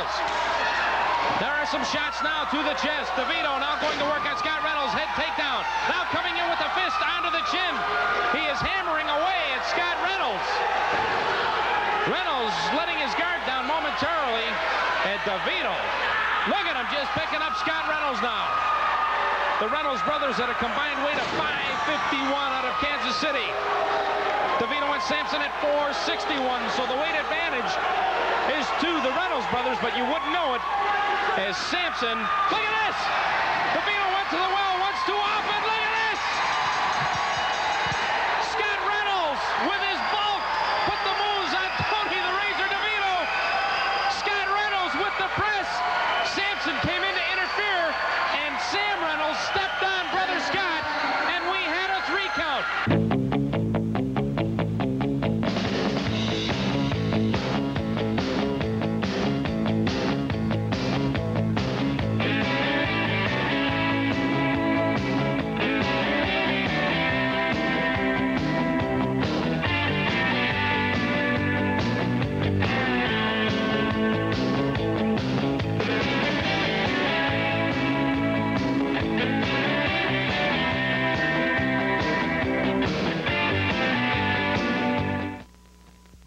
Reynolds. There are some shots now to the chest. Divito now going to work on Scott Reynolds. Head takedown. Now coming in with the fist onto the chin. He is hammering away at Scott Reynolds. Reynolds letting his guard down momentarily. And Divito, look at him just picking up Scott Reynolds now. The Reynolds brothers at a combined weight of 551 out of Kansas City. Divito and Samson at 461, so the weight advantage is to the Reynolds brothers, but you wouldn't know it as Samson, look at this! Divito went to the well once too often, look at this! Scott Reynolds with his bulk put the moves on Tony the Razor Divito. Scott Reynolds with the press. Samson came in to interfere, and Sam Reynolds stepped on Brother Scott, and we had a 3 count.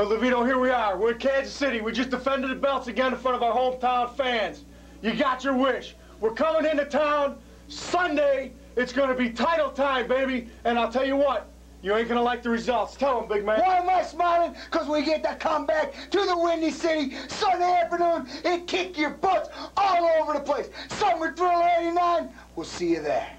Well, Divito, here we are. We're in Kansas City. We just defended the belts again in front of our hometown fans. You got your wish. We're coming into town Sunday. It's going to be title time, baby. And I'll tell you what, you ain't going to like the results. Tell them, big man. Why am I smiling? Because we get to come back to the Windy City Sunday afternoon and kick your butts all over the place. Summer Thriller 89. We'll see you there.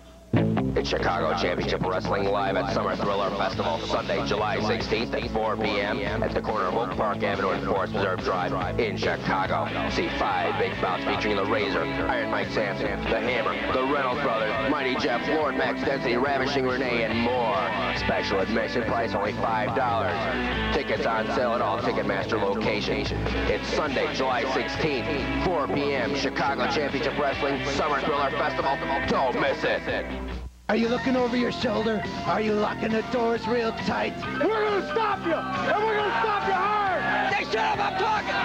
It's Chicago Championship Wrestling live at Summer Thriller Festival, Sunday, July 16th at 4 p.m. at the corner of Oak Park Avenue and Forest Preserve Drive in Chicago. See 5 big bouts featuring the Razor, Iron Mike Samson, the Hammer, the Reynolds Brothers, Mighty Jeff, Lord Max Dencity, Ravishing Renee, and more. Special admission price only $5. Tickets on sale at all Ticketmaster locations. It's Sunday, July 16th, 4 p.m. Chicago Championship Wrestling Summer Thriller Festival. Don't miss it. Are you looking over your shoulder? Are you locking the doors real tight? We're going to stop you, and we're going to stop you hard. Hey, shut up, I'm talking!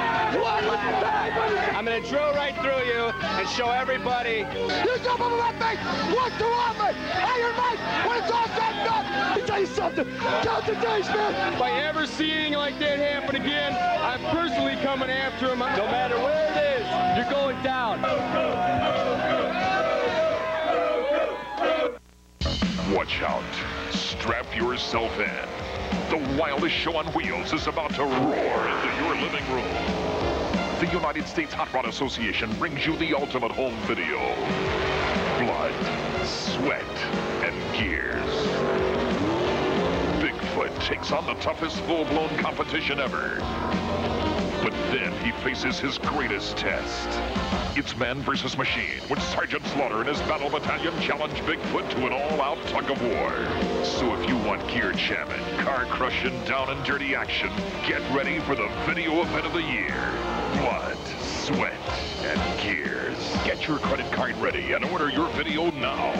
One last time! I'm going to drill right through you and show everybody. You jump over my face once too often! Iron Mike, when it's all said and done, let me tell you something. Count the days, man! If I ever see anything like that happen again, I'm personally coming after him. No matter where it is, you're going down. Watch out. Strap yourself in. The wildest show on wheels is about to roar into your living room. The United States Hot Rod Association brings you the ultimate home video. Blood, sweat, and gears. Bigfoot takes on the toughest full-blown competition ever. But then he faces his greatest test. It's man versus machine, when Sergeant Slaughter and his battle battalion challenge Bigfoot to an all-out tug of war. So if you want gear-jamming, car-crushing, down-and-dirty action, get ready for the video event of the year. Blood, sweat, and gears. Get your credit card ready and order your video now.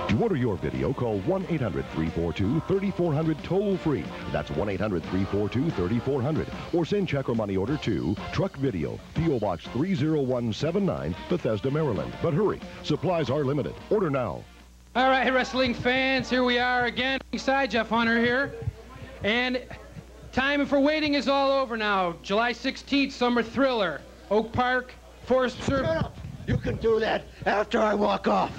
To order your video, call 1-800-342-3400 toll-free. That's 1-800-342-3400. Or send check or money order to Truck Video, P.O. Box 30179, Bethesda, Maryland. But hurry, supplies are limited. Order now. All right, wrestling fans, here we are again. Side Jeff Hunter here. And time for waiting is all over now. July 16th, Summer Thriller. Oak Park, Forest Preserve. Shut up! You can do that after I walk off.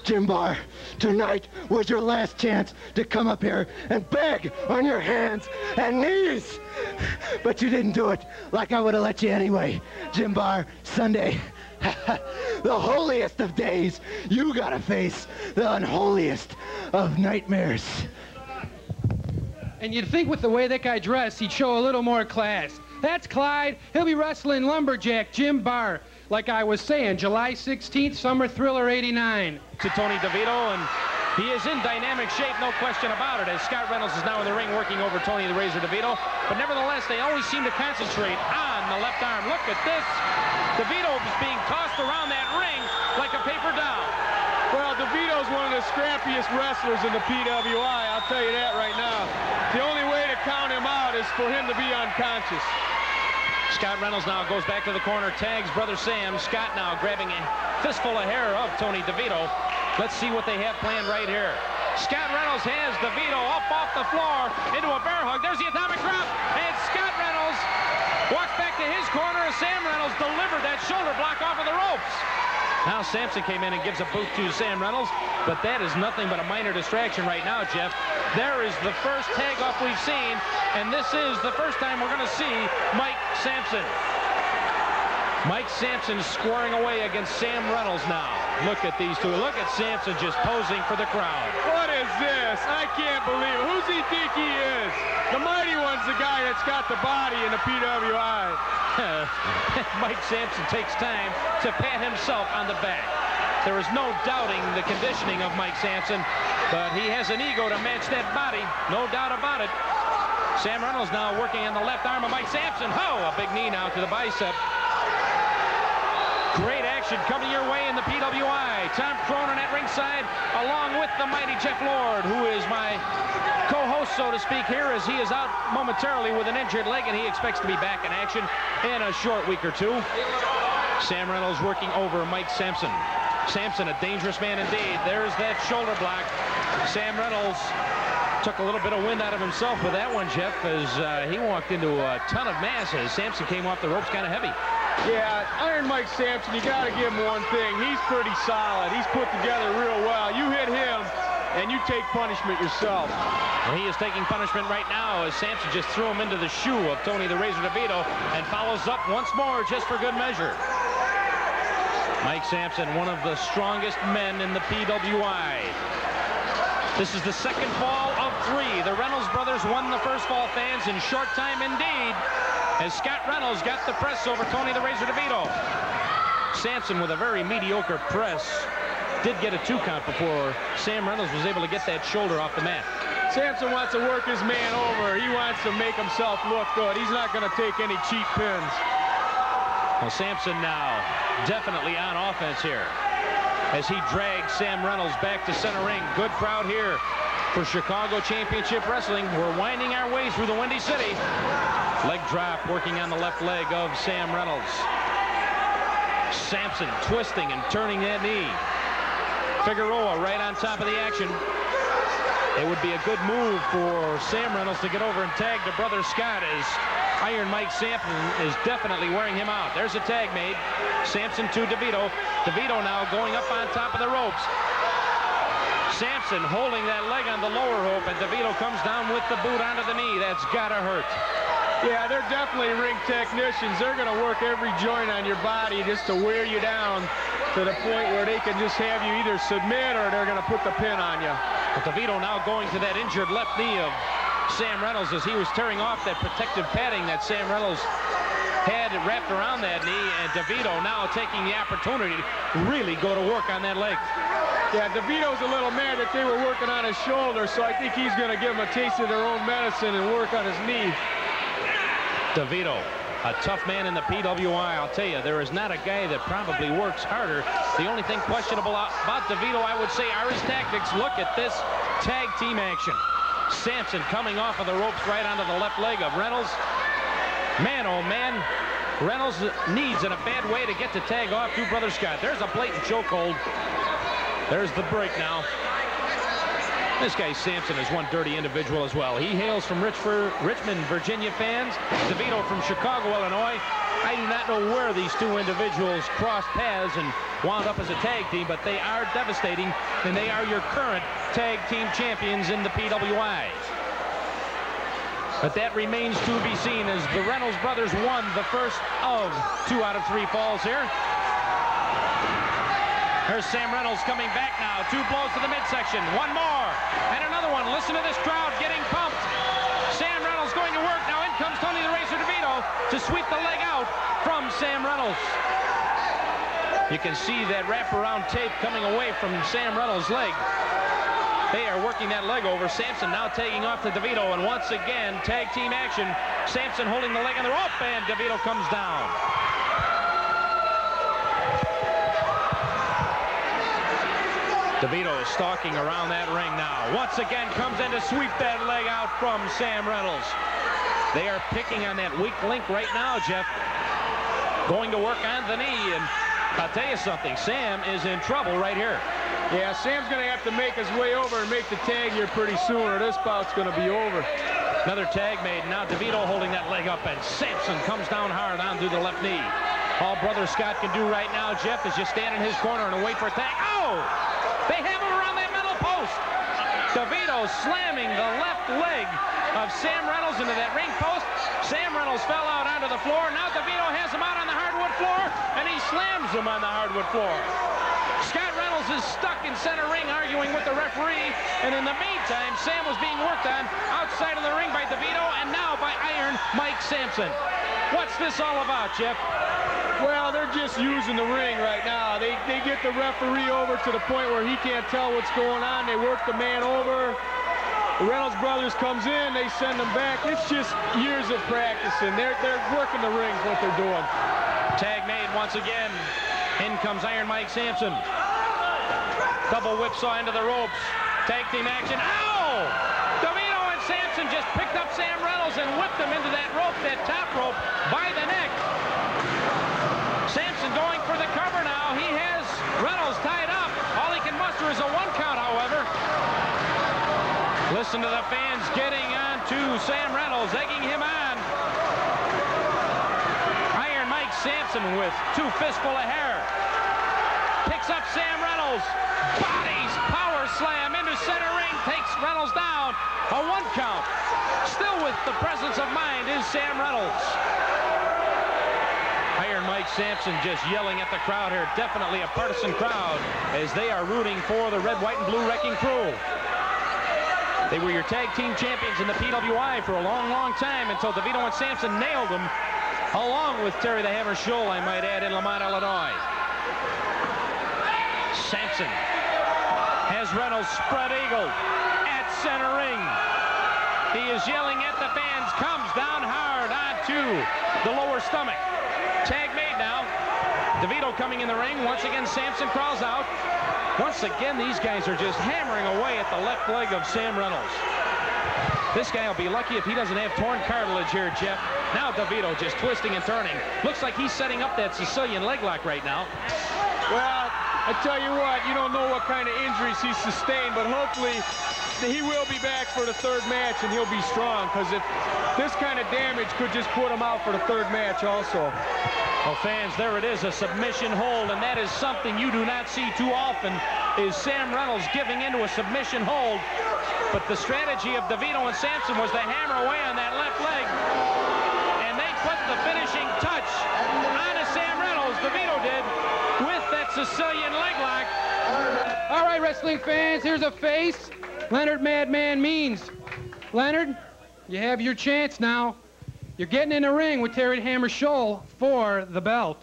Jim Barr, tonight was your last chance to come up here and beg on your hands and knees. But you didn't do it, like I would have let you anyway. Jim Barr, Sunday, the holiest of days, you gotta face the unholiest of nightmares. And you'd think with the way that guy dressed, he'd show a little more class. That's Clyde. He'll be wrestling Lumberjack Jim Barr. Like I was saying, July 16th, Summer Thriller 89. To Tony Divito, and he is in dynamic shape, no question about it, as Scott Reynolds is now in the ring working over Tony the Razor Divito. But nevertheless, they always seem to concentrate on the left arm. Look at this. Divito is being tossed around that ring like a paper doll. Well, Divito's one of the scrappiest wrestlers in the PWI, I'll tell you that right now. The only way to count him out is for him to be unconscious. Scott Reynolds now goes back to the corner, tags brother Sam. Scott now grabbing a fistful of hair of Tony Divito. Let's see what they have planned right here. Scott Reynolds has Divito up off the floor into a bear hug. There's the atomic drop, and Scott Reynolds walks back to his corner as Sam Reynolds delivered that shoulder block off of the ropes. Now Samson came in and gives a boot to Sam Reynolds, but that is nothing but a minor distraction right now, Jeff. There is the first tag off we've seen, and this is the first time we're going to see Mike Samson. Mike Samson squaring away against Sam Reynolds now. Look at these two. Look at Samson just posing for the crowd. What is this? I can't believe it. Who's he think he is? The Mighty One's the guy that's got the body in the PWI. Mike Samson takes time to pat himself on the back. There is no doubting the conditioning of Mike Samson, but he has an ego to match that body, no doubt about it. Sam Reynolds now working on the left arm of Mike Samson. Oh, a big knee now to the bicep. Great action coming your way in the PWI. Tom Cronin at ringside, along with the mighty Jeff Lord, who is my co-host, so to speak, here, as he is out momentarily with an injured leg, and he expects to be back in action in a short week or two. Sam Reynolds working over Mike Samson. Samson, a dangerous man indeed. There's that shoulder block. Sam Reynolds took a little bit of wind out of himself with that one, Jeff, as he walked into a ton of mass as Samson came off the ropes kind of heavy. Yeah, Iron Mike Samson, you got to give him one thing. He's pretty solid. He's put together real well. You hit him, and you take punishment yourself. Well, he is taking punishment right now as Samson just threw him into the shoe of Tony the Razor Divito and follows up once more just for good measure. Mike Samson, one of the strongest men in the PWI. This is the second fall of 3. The Reynolds brothers won the first fall, fans, in short time indeed, as Scott Reynolds got the press over Tony the Razor DeVito. Samson with a very mediocre press did get a 2 count before Sam Reynolds was able to get that shoulder off the mat. Samson wants to work his man over. He wants to make himself look good. He's not going to take any cheap pins. Well, Samson now definitely on offense here as he drags Sam Reynolds back to center ring. Good crowd here for Chicago Championship Wrestling. We're winding our way through the Windy City. Leg drop working on the left leg of Sam Reynolds. Samson twisting and turning that knee. Figueroa right on top of the action. It would be a good move for Sam Reynolds to get over and tag to brother Scott, as Iron Mike Samson is definitely wearing him out. There's a tag made. Samson to DeVito. DeVito now going up on top of the ropes. Samson holding that leg on the lower rope, and DeVito comes down with the boot onto the knee. That's gotta hurt. Yeah, they're definitely ring technicians. They're going to work every joint on your body just to wear you down to the point where they can just have you either submit or they're going to put the pin on you. But DeVito now going to that injured left knee of Sam Reynolds as he was tearing off that protective padding that Sam Reynolds had wrapped around that knee, and DeVito now taking the opportunity to really go to work on that leg. Yeah, DeVito's a little mad that they were working on his shoulder, so I think he's going to give them a taste of their own medicine and work on his knee. DeVito, a tough man in the PWI. I'll tell you, there is not a guy that probably works harder. The only thing questionable about DeVito, I would say, are his tactics. Look at this tag team action. Samson coming off of the ropes right onto the left leg of Reynolds. Man, oh man, Reynolds needs in a bad way to get the tag off to brother Scott. There's a blatant chokehold. There's the break now. This guy Samson is one dirty individual as well. He hails from Richmond, Virginia, fans. DeVito from Chicago, Illinois. I do not know where these two individuals crossed paths and wound up as a tag team, but they are devastating, and they are your current tag team champions in the PWI. But that remains to be seen as the Reynolds brothers won the first of 2 out of 3 falls here. There's Sam Reynolds coming back now. 2 blows to the midsection. 1 more. And another one. Listen to this crowd getting pumped. Sam Reynolds going to work. Now in comes Tony the Razor DeVito to sweep the leg out from Sam Reynolds. You can see that wraparound tape coming away from Sam Reynolds' leg. They are working that leg over. Samson now tagging off to DeVito. And once again, tag team action. Samson holding the leg on the rope, and DeVito comes down. DeVito is stalking around that ring now. Once again comes in to sweep that leg out from Sam Reynolds. They are picking on that weak link right now, Jeff. Going to work on the knee, and I'll tell you something, Sam is in trouble right here. Yeah, Sam's going to have to make his way over and make the tag here pretty soon, or this bout's going to be over. Another tag made. Now Divito holding that leg up, and Samson comes down hard onto the left knee. All Brother Scott can do right now, Jeff, is just stand in his corner and wait for a tag. Oh! They have him around that middle post. Divito slamming the left leg of Sam Reynolds into that ring post. Sam Reynolds fell out onto the floor. Now Divito has him out on the hardwood floor, and he slams him on the hardwood floor. Scott Reynolds is stuck in center ring arguing with the referee, and in the meantime, Sam was being worked on outside of the ring by Divito, and now by Iron Mike Samson. What's this all about, Jeff? Well, they're just using the ring right now. They get the referee over to the point where he can't tell what's going on. They work the man over. The Reynolds brothers comes in, they send them back. It's just years of practicing. They're working the rings, what they're doing. Tag made once again. In comes Iron Mike Samson. Double whipsaw into the ropes. Tag team action. Ow! Divito and Samson just picked up Sam Reynolds and whipped him into that rope, that top rope, by the neck. Samson going for the cover now. He has Reynolds tied up. All he can muster is a 1 count, however. Listen to the fans getting on to Sam Reynolds, egging him on. Iron Mike Samson with 2 fistful of hair. Picks up Sam Reynolds. Bodies, power slam into center ring. Takes Reynolds down. A 1 count. Still with the presence of mind is Sam Reynolds. Iron Mike Samson just yelling at the crowd here. Definitely a partisan crowd as they are rooting for the red, white, and blue Wrecking Crew. They were your tag team champions in the PWI for a long, long time until Divito and Samson nailed them, along with Terry the Hammer Scholl, I might add, in Lamont, Illinois. Samson has Reynolds spread eagle at center ring. He is yelling at the fans, comes down hard onto the lower stomach. Tag made now. Divito coming in the ring. Once again, Samson crawls out. Once again, these guys are just hammering away at the left leg of Sam Reynolds. This guy will be lucky if he doesn't have torn cartilage here, Jeff. Now Divito just twisting and turning. Looks like he's setting up that Sicilian leg lock right now. Well, I tell you what, you don't know what kind of injuries he's sustained, but hopefully he will be back for the 3rd match and he'll be strong, because if this kind of damage could just put him out for the 3rd match also. Well, fans, there it is, a submission hold, and that is something you do not see too often, is Sam Reynolds giving into a submission hold. But the strategy of Divito and Samson was to hammer away on that left leg, and they put the finishing touch onto Sam Reynolds, Divito did, with that Sicilian leg lock. All right, wrestling fans, here's a face. Leonard Madman Means. Leonard, you have your chance now. You're getting in the ring with Terry the Hammer Scholl for the belt.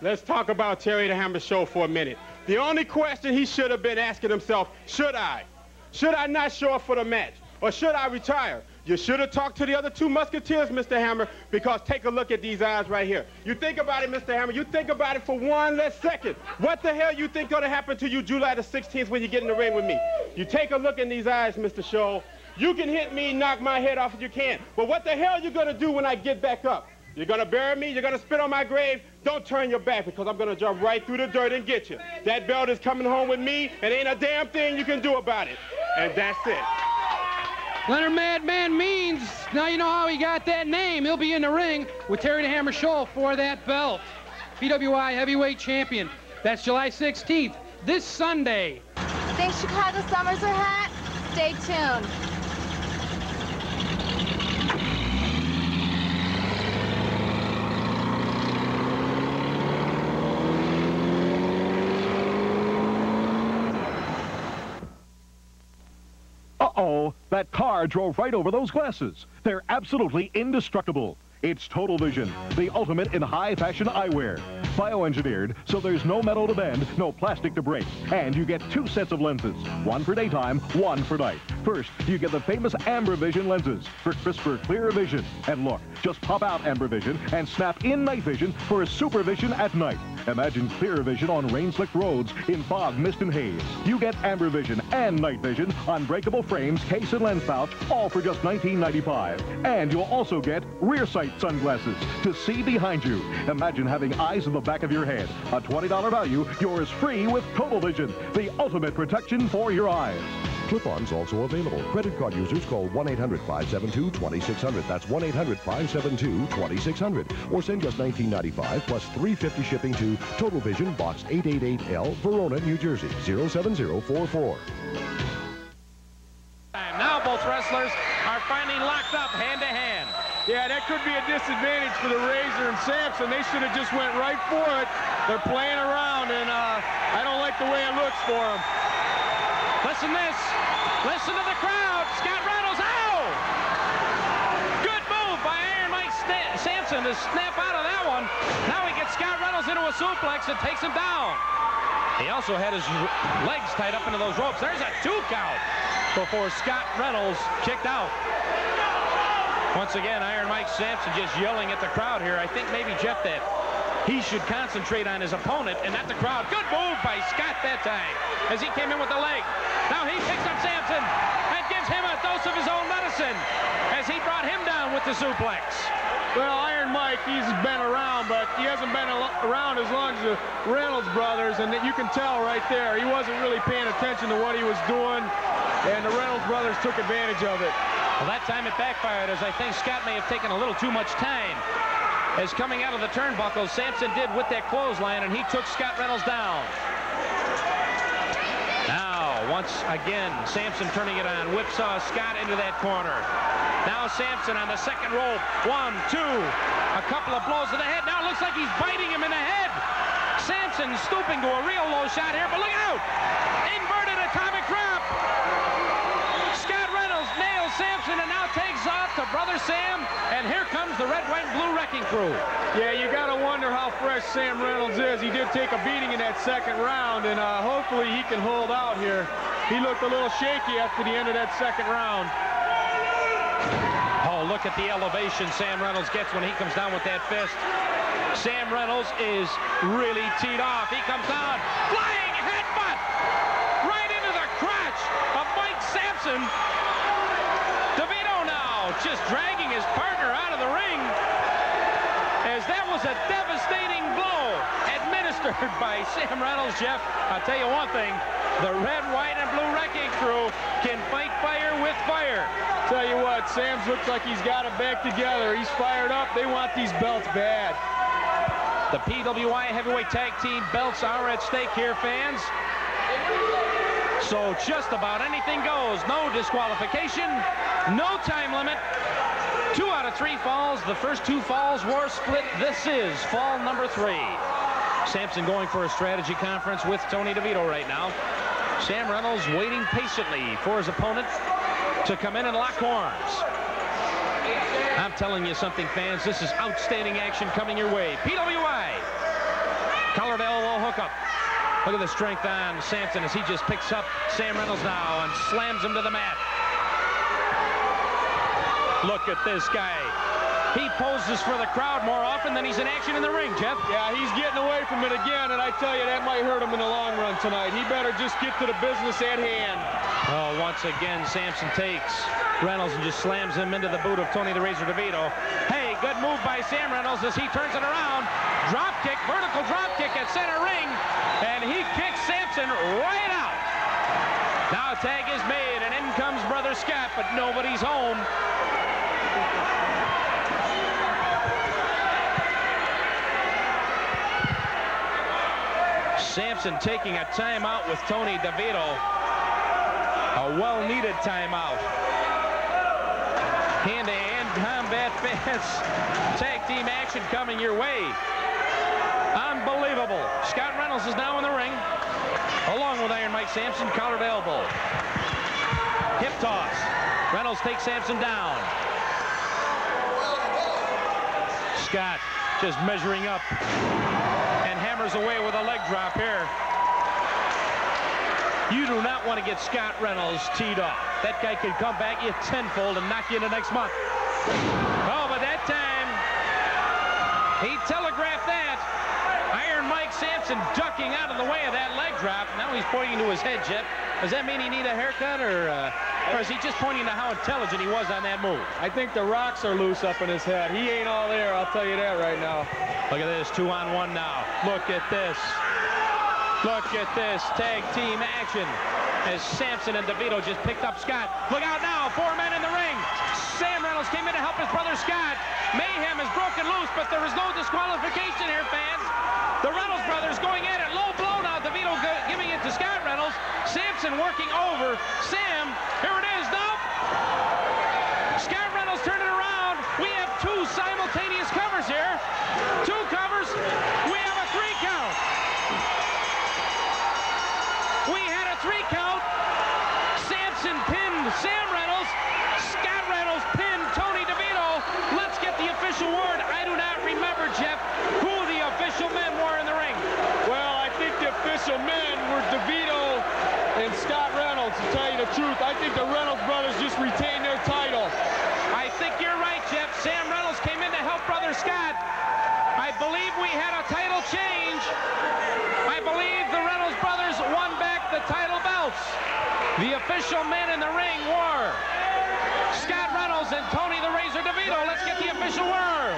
Let's talk about Terry the Hammer Scholl for a minute. The only question he should have been asking himself, should I? Should I not show up for the match? Or should I retire? You should have talked to the other 2 Musketeers, Mr. Hammer, because take a look at these eyes right here. You think about it, Mr. Hammer. You think about it for 1 less second. What the hell you think gonna happen to you July the 16th when you get in the ring with me? You take a look in these eyes, Mr. Scholl. You can hit me, knock my head off if you can. But what the hell are you gonna do when I get back up? You're gonna bury me? You're gonna spit on my grave? Don't turn your back, because I'm gonna jump right through the dirt and get you. That belt is coming home with me, and ain't a damn thing you can do about it. And that's it. Leonard Madman Means, now you know how he got that name. He'll be in the ring with Terry the Hammer Scholl for that belt. PWI Heavyweight Champion. That's July 16th, this Sunday. Think Chicago summers are hot? Stay tuned. Uh-oh, that car drove right over those glasses. They're absolutely indestructible. It's Total Vision, the ultimate in high-fashion eyewear. Bioengineered, so there's no metal to bend, no plastic to break. And you get 2 sets of lenses, 1 for daytime, 1 for night. First, you get the famous Amber Vision lenses for crisper, clearer vision. And look, just pop out Amber Vision and snap in night vision for a super vision at night. Imagine clear vision on rain-slicked roads in fog, mist, and haze. You get amber vision and night vision on breakable frames, case, and lens pouch, all for just $19.95. And you'll also get rear sight sunglasses to see behind you. Imagine having eyes in the back of your head. A $20 value, yours free with Total Vision, the ultimate protection for your eyes. Clip-ons also available. Credit card users call 1-800-572-2600. That's 1-800-572-2600. Or send just $19.95 plus $3.50 shipping to Total Vision, Box 888L, Verona, New Jersey, 07044. Now both wrestlers are finally locked up hand-to-hand. Yeah, that could be a disadvantage for the Razor and Samson. They should have just went right for it. They're playing around, and I don't like the way it looks for them. Listen to this. Listen to the crowd. Scott Reynolds. Ow! Good move by Iron Mike Samson to snap out of that one. Now he gets Scott Reynolds into a suplex and takes him down. He also had his legs tied up into those ropes. There's a 2 count before Scott Reynolds kicked out. Once again, Iron Mike Samson just yelling at the crowd here. I think maybe, Jeff, that he should concentrate on his opponent and not the crowd. Good move by Scott that time as he came in with the leg. Now he picks up Samson and gives him a dose of his own medicine as he brought him down with the suplex. Well, Iron Mike, he's been around, but he hasn't been around as long as the Reynolds brothers, and you can tell right there, he wasn't really paying attention to what he was doing, and the Reynolds brothers took advantage of it. Well, that time it backfired, as I think Scott may have taken a little too much time. As coming out of the turnbuckles, Samson did with that clothesline, and he took Scott Reynolds down. Now, once again, Samson turning it on, whipsaw Scott into that corner. Now Samson on the second rope. 1, 2, a couple of blows to the head. Now it looks like he's biting him in the head. Samson stooping to a real low shot here, but look out! Inverted atomic drop. Scott Reynolds nails Samson and now takes off to Brother Sam, and here comes the red, white, and blue wrecking crew. Yeah, you got to wonder how fresh Sam Reynolds is. He did take a beating in that second round, and hopefully he can hold out here. He looked a little shaky after the end of that second round. Oh, look at the elevation Sam Reynolds gets when he comes down with that fist. Sam Reynolds is really teed off. He comes down, flying headbutt right into the crotch of Mike Samson. Divito now just dragging his partner out of the ring, as that was a devastating blow administered by Sam Reynolds. Jeff, I'll tell you one thing, the red, white, and blue wrecking crew can fight fire with fire. Tell you what, Sam's looks like he's got it back together. He's fired up. They want these belts bad. The PWI Heavyweight Tag Team belts are at stake here, fans. So just about anything goes. No disqualification, no time limit. 2 out of 3 falls. The first 2 falls were split. This is fall number 3. Samson going for a strategy conference with Tony Divito right now. Sam Reynolds waiting patiently for his opponent to come in and lock horns. I'm telling you something, fans. This is outstanding action coming your way. PWI. Collar to elbow hookup. Look at the strength on Samson as he just picks up Sam Reynolds now and slams him to the mat. Look at this guy. He poses for the crowd more often than he's in action in the ring, Jeff. Yeah, he's getting away from it again, and I tell you, that might hurt him in the long run tonight. He better just get to the business at hand. Oh, once again, Samson takes Reynolds and just slams him into the boot of Tony the Razor DeVito. Hey, good move by Sam Reynolds as he turns it around. Drop kick, vertical drop kick at center ring, and he kicks Samson right out. Now a tag is made, and in comes Brother Scott, but nobody's home. Samson taking a timeout with Tony DeVito. A well-needed timeout. Hand-to-hand combat, fans. Tag team action coming your way. Unbelievable. Scott Reynolds is now in the ring, along with Iron Mike Samson, collar to elbow. Hip toss. Reynolds takes Samson down. Scott just measuring up and hammers away with a leg drop here. You do not want to get Scott Reynolds teed off. That guy could come back you tenfold and knock you into next month. Oh, but that time, he telegraphed that. Iron Mike Samson ducking out of the way of that leg drop. Now he's pointing to his head, Jeff. Does that mean he need a haircut, or is he just pointing to how intelligent he was on that move? I think the rocks are loose up in his head. He ain't all there, I'll tell you that right now. Look at this, 2-on-1 now. Look at this. Look at this tag team action as Samson and Divito just picked up Scott. Look out now, 4 men in the ring. Sam Reynolds came in to help his brother Scott. Mayhem is broken loose, but there is no disqualification here, fans. The Reynolds brothers going at it. Low blow now. Divito giving it to Scott Reynolds. Samson working over Sam. Here it is. Nope. Scott Reynolds turning it around. We have 2 simultaneous covers here. 2 covers. We have a 3 count. We had a 3 count. Samson pinned Sam Reynolds. Scott Reynolds pinned Tony Divito. Let's get the official word. I do not remember, Jeff, who the official men were in the ring. Well, I think the official men were Divito and Scott Reynolds, to tell you the truth. I think the Reynolds brothers just retained their title. I think you're right, Jeff. Sam Reynolds came in to help brother Scott. I believe we had a title change. I believe the Reynolds brothers won back the title belts. The official men in the ring were Scott Reynolds and Tony the Razor DeVito. Let's get the official word.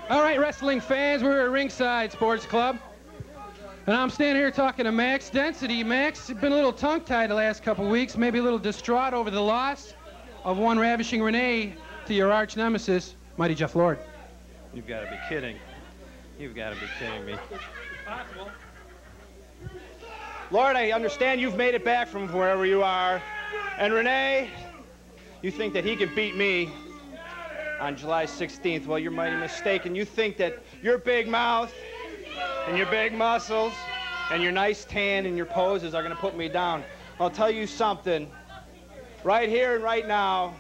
All right, wrestling fans, we're at Ringside Sports Club. And I'm standing here talking to Max Dencity. Max has been a little tongue-tied the last couple weeks, maybe a little distraught over the loss of one Ravishing Renee to your arch nemesis, Mighty Jeff Lord. You've got to be kidding. You've got to be kidding me. Possible. Lord, I understand you've made it back from wherever you are. And Renee, you think that he can beat me on July 16th. Well, you're mighty mistaken. You think that your big mouth and your big muscles and your nice tan and your poses are going to put me down. I'll tell you something. Right here and right now,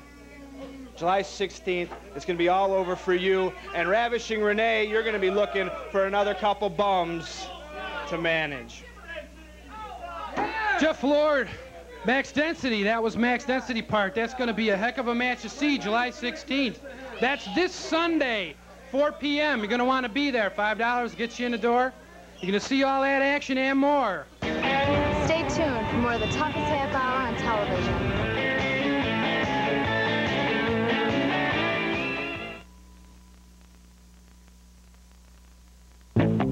July 16th, it's going to be all over for you. And Ravishing Renee, you're going to be looking for another couple bums to manage. Jeff Lord, Max Dencity, that was Max Dencity part. That's going to be a heck of a match to see, July 16th. That's this Sunday, 4 p.m. You're going to want to be there. $5 gets you in the door. You're going to see all that action and more. Stay tuned for more of the toughest half hour on television.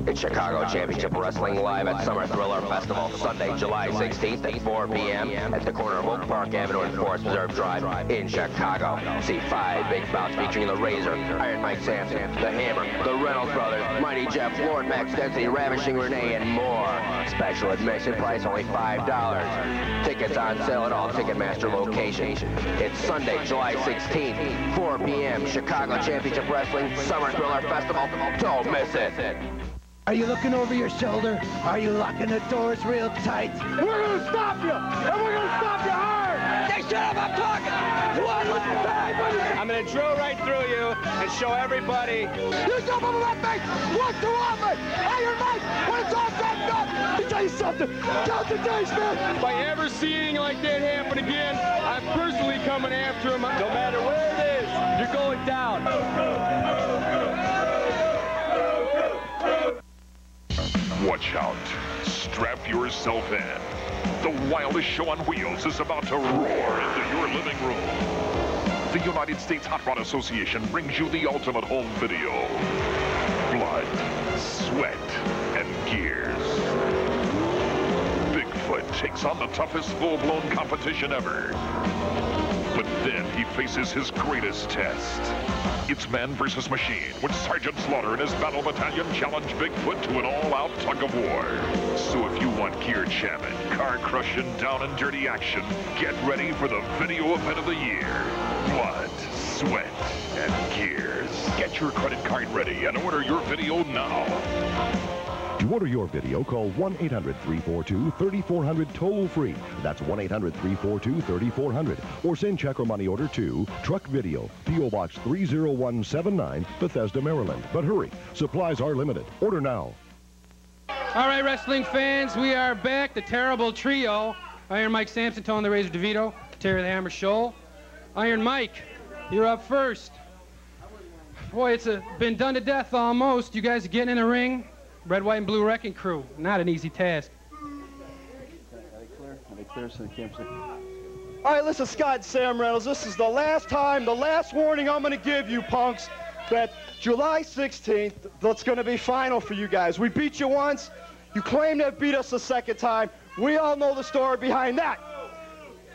It's Chicago Championship Wrestling live at Summer Thriller Festival, Sunday, July 16th at 4 p.m. at the corner of Oak Park Avenue and Forest Preserve Drive in Chicago. See 5 big bouts featuring the Razor, Iron Mike Samson, the Hammer, the Reynolds Brothers, Mighty Jeff Lord, Max Density, Ravishing Renee, and more. Special admission price only $5. Tickets on sale at all Ticketmaster locations. It's Sunday, July 16th, 4 p.m. Chicago Championship Wrestling Summer Thriller Festival. Don't miss it. Are you looking over your shoulder? Are you locking the doors real tight? We're gonna stop you, and we're gonna stop you hard! Hey, shut up, I'm talking! One last time! I'm gonna drill right through you and show everybody. You jump over my face! Once too often! Iron Mike, when it's all said and done, let me tell you something. Count the days, man! If I ever see anything like that happen again, I'm personally coming after him. No matter where it is, you're going down. Watch out. Strap yourself in. The wildest show on wheels is about to roar into your living room. The United States Hot Rod Association brings you the ultimate home video. Blood, sweat, and gears. Bigfoot takes on the toughest full-blown competition ever. But then he faces his greatest test. It's man versus machine when Sergeant Slaughter and his battle battalion challenge Bigfoot to an all-out tug of war. So if you want gear jamming, car-crushing, down and dirty action, get ready for the video event of the year. Blood, sweat, and gears. Get your credit card ready and order your video now. To order your video, call 1-800-342-3400 toll-free. That's 1-800-342-3400. Or send check or money order to Truck Video, P.O. Box 30179, Bethesda, Maryland. But hurry, supplies are limited. Order now. All right, wrestling fans, we are back. The terrible trio. Iron Mike Samson, Tony the Razor Divito, Terry the Hammer Scholl. Iron Mike, you're up first. Boy, it's been done to death almost. You guys are getting in the ring. Red, white, and blue wrecking crew. Not an easy task. Are they clear? Are they clear so they can't see? All right, listen, Scott and Sam Reynolds, this is the last time, the last warning I'm going to give you, punks, that July 16th, that's going to be final for you guys. We beat you once. You claim to have beat us the second time. We all know the story behind that.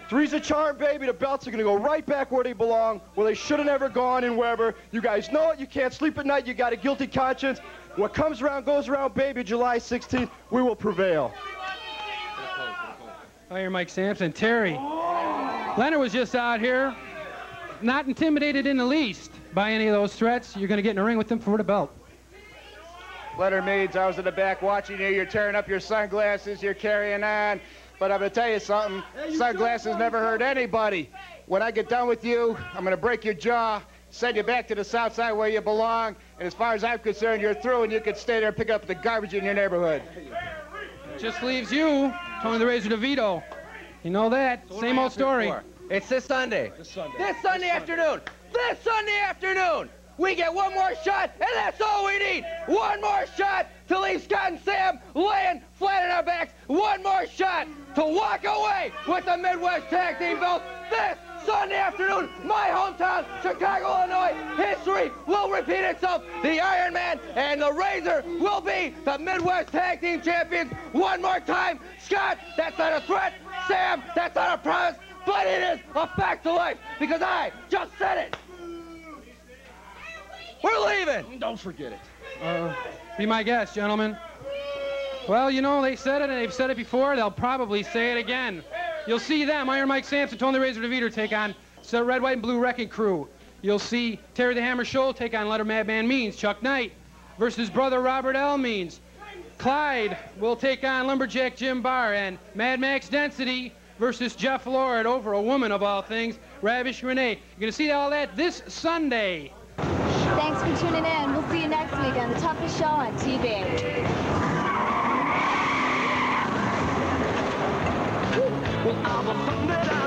Three's a charm, baby. The belts are going to go right back where they belong, where they should have never gone in Weber. You guys know it. You can't sleep at night. You got a guilty conscience. What comes around goes around, baby. July 16th, we will prevail. Iron Mike Samson. Terry, Leonard was just out here, not intimidated in the least by any of those threats. You're going to get in the ring with him for the belt. Leonard Means, I was in the back watching you. You're tearing up your sunglasses. You're carrying on. But I'm going to tell you something. Sunglasses never hurt anybody. When I get done with you, I'm going to break your jaw, send you back to the south side where you belong. And as far as I'm concerned, you're through, and you can stay there and pick up the garbage in your neighborhood. Just leaves you, Tony the Razor DeVito. You know that. So same old story. It's this Sunday. This Sunday afternoon. This Sunday afternoon. We get one more shot, and that's all we need. One more shot to leave Scott and Sam laying flat on our backs. One more shot to walk away with the Midwest Tag Team belt this Sunday afternoon. My hometown, Chicago, Illinois. History will repeat itself. The Iron Man and the Razor will be the Midwest Tag Team champions one more time. Scott, that's not a threat. Sam, that's not a promise, but it is a fact of life because I just said it. We're leaving. Don't forget it. Be my guest, gentlemen. Well, you know, they said it, and they've said it before. They'll probably say it again. You'll see them, Iron Mike Samson, Tony the Razor DeVito, take on the Red, White, and Blue Wrecking Crew. You'll see Terry the Hammer Scholl take on Leonard Madman Means. Chuck Knight versus brother Robert L. Means. Clyde will take on Lumberjack Jim Barr, and Mad Max Dencity versus Jeff Lord over a woman of all things, Ravish Renee. You're going to see all that this Sunday. Thanks for tuning in. We'll see you next week on the toughest show on TV. Well, I'm a